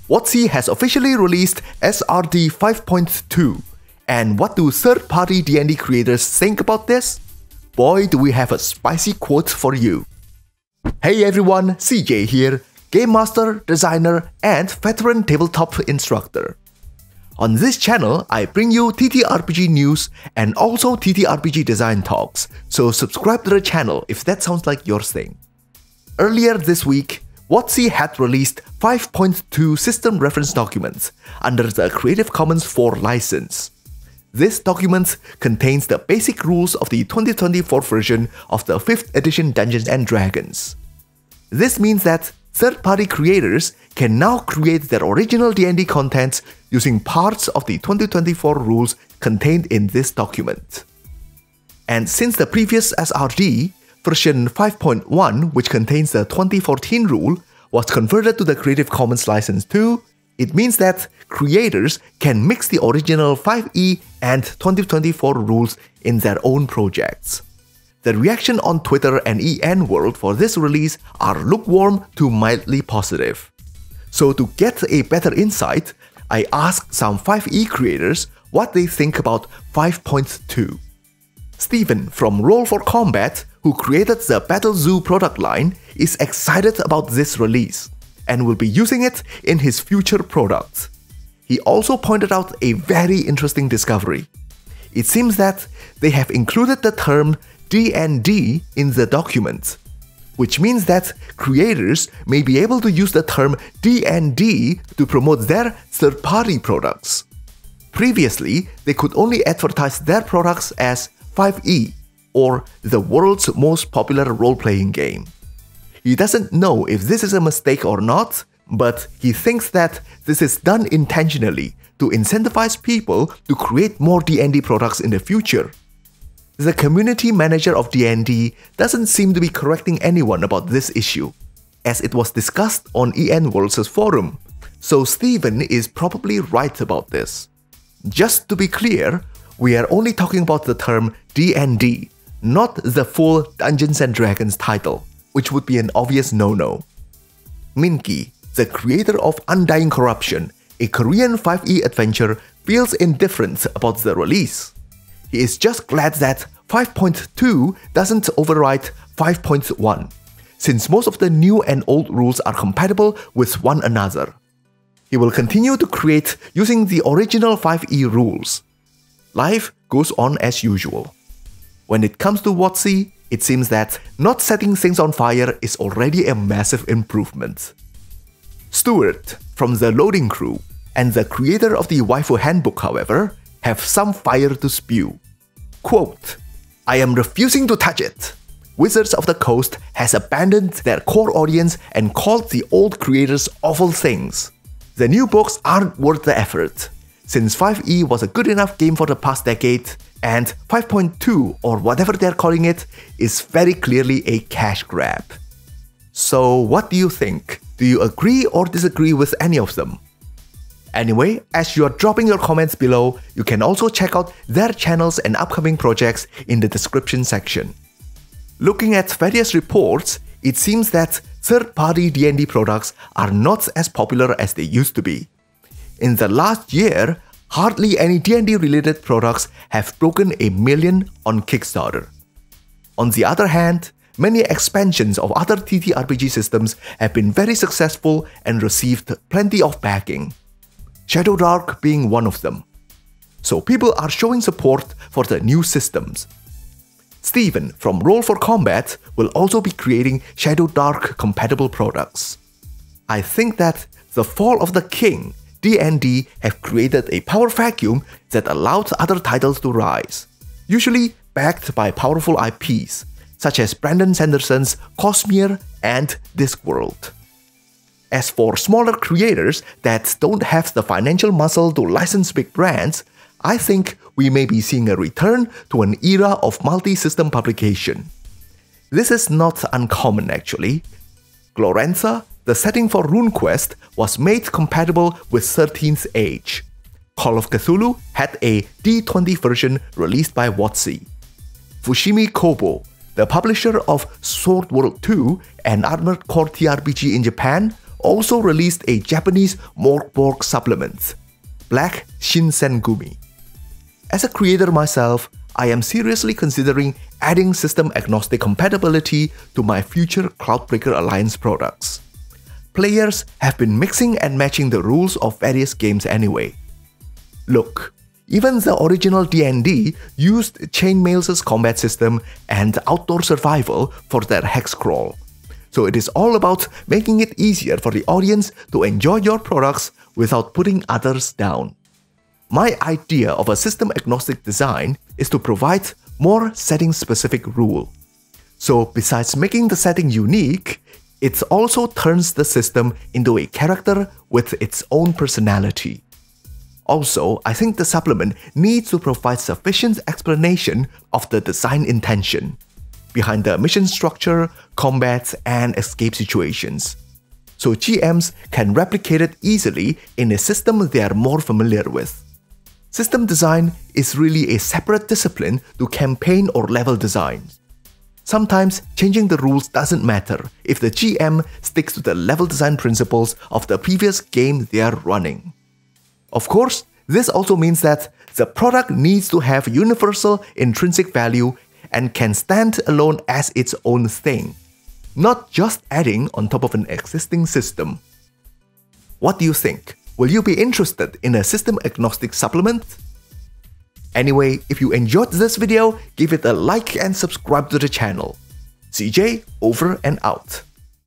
WotC has officially released SRD 5.2, and what do third-party D&D creators think about this? Boy, do we have a spicy quote for you. Hey everyone, CJ here, Game Master, Designer, and veteran tabletop instructor. On this channel, I bring you TTRPG news and also TTRPG design talks, so subscribe to the channel if that sounds like your thing. Earlier this week, WotC had released 5.2 system reference documents under the Creative Commons 4 license. This document contains the basic rules of the 2024 version of the 5th edition Dungeons & Dragons. This means that third-party creators can now create their original D&D content using parts of the 2024 rules contained in this document. And since the previous SRD, version 5.1, which contains the 2014 rule, was converted to the Creative Commons license too, it means that creators can mix the original 5e and 2024 rules in their own projects. The reaction on Twitter and EN World for this release are lukewarm to mildly positive. So to get a better insight, I asked some 5e creators what they think about 5.2. Steven from Roll for Combat, who created the Battle Zoo product line, is excited about this release and will be using it in his future products. He also pointed out a very interesting discovery. It seems that they have included the term D&D in the document, which means that creators may be able to use the term D&D to promote their third-party products. Previously, they could only advertise their products as 5e, or the world's most popular role-playing game. He doesn't know if this is a mistake or not, but he thinks that this is done intentionally to incentivize people to create more D&D products in the future. The community manager of D&D doesn't seem to be correcting anyone about this issue, as it was discussed on EN World's forum, so Steven is probably right about this. Just to be clear, we are only talking about the term D&D, not the full Dungeons & Dragons title, which would be an obvious no-no. Minki, the creator of Undying Corruption, a Korean 5e adventure, feels indifferent about the release. He is just glad that 5.2 doesn't override 5.1, since most of the new and old rules are compatible with one another. He will continue to create using the original 5e rules. Life goes on as usual. When it comes to WotC, it seems that not setting things on fire is already a massive improvement. Stuart from TheLoadingCrew and the creator of the Waifu Handbook, however, have some fire to spew. Quote, "I am refusing to touch it. Wizards of the Coast has abandoned their core audience and called the old creators awful things. The new books aren't worth the effort, since 5e was a good enough game for the past decade, and 5.2, or whatever they're calling it, is very clearly a cash grab." So what do you think? Do you agree or disagree with any of them? Anyway, as you are dropping your comments below, you can also check out their channels and upcoming projects in the description section. Looking at various reports, it seems that third-party D&D products are not as popular as they used to be. In the last year, hardly any D&D related products have broken 1 million on Kickstarter. On the other hand, many expansions of other TTRPG systems have been very successful and received plenty of backing, Shadowdark being one of them. So people are showing support for the new systems. Steven from Roll for Combat will also be creating Shadowdark compatible products. I think that the Fall of the King D&D have created a power vacuum that allowed other titles to rise, usually backed by powerful IPs, such as Brandon Sanderson's Cosmere and Discworld. As for smaller creators that don't have the financial muscle to license big brands, I think we may be seeing a return to an era of multi-system publication. This is not uncommon actually. Glorantha, the setting for RuneQuest, was made compatible with 13th Age. Call of Cthulhu had a D20 version released by WotC. Fushimi Kobo, the publisher of Sword World 2 and Armored Core TRPG in Japan, also released a Japanese Morkborg supplement, Black Shinsengumi. As a creator myself, I am seriously considering adding system-agnostic compatibility to my future Cloudbreaker Alliance products. Players have been mixing and matching the rules of various games anyway. Look, even the original D&D used chainmail's combat system and outdoor survival for their hex crawl. So it is all about making it easier for the audience to enjoy your products without putting others down. My idea of a system-agnostic design is to provide more setting-specific rule. So besides making the setting unique, it also turns the system into a character with its own personality. Also, I think the supplement needs to provide sufficient explanation of the design intention behind the mission structure, combat, and escape situations, so GMs can replicate it easily in a system they are more familiar with. System design is really a separate discipline to campaign or level design. Sometimes changing the rules doesn't matter if the GM sticks to the level design principles of the previous game they are running. Of course, this also means that the product needs to have universal intrinsic value and can stand alone as its own thing, not just adding on top of an existing system. What do you think? Will you be interested in a system-agnostic supplement? Anyway, if you enjoyed this video, give it a like and subscribe to the channel. CJ over and out.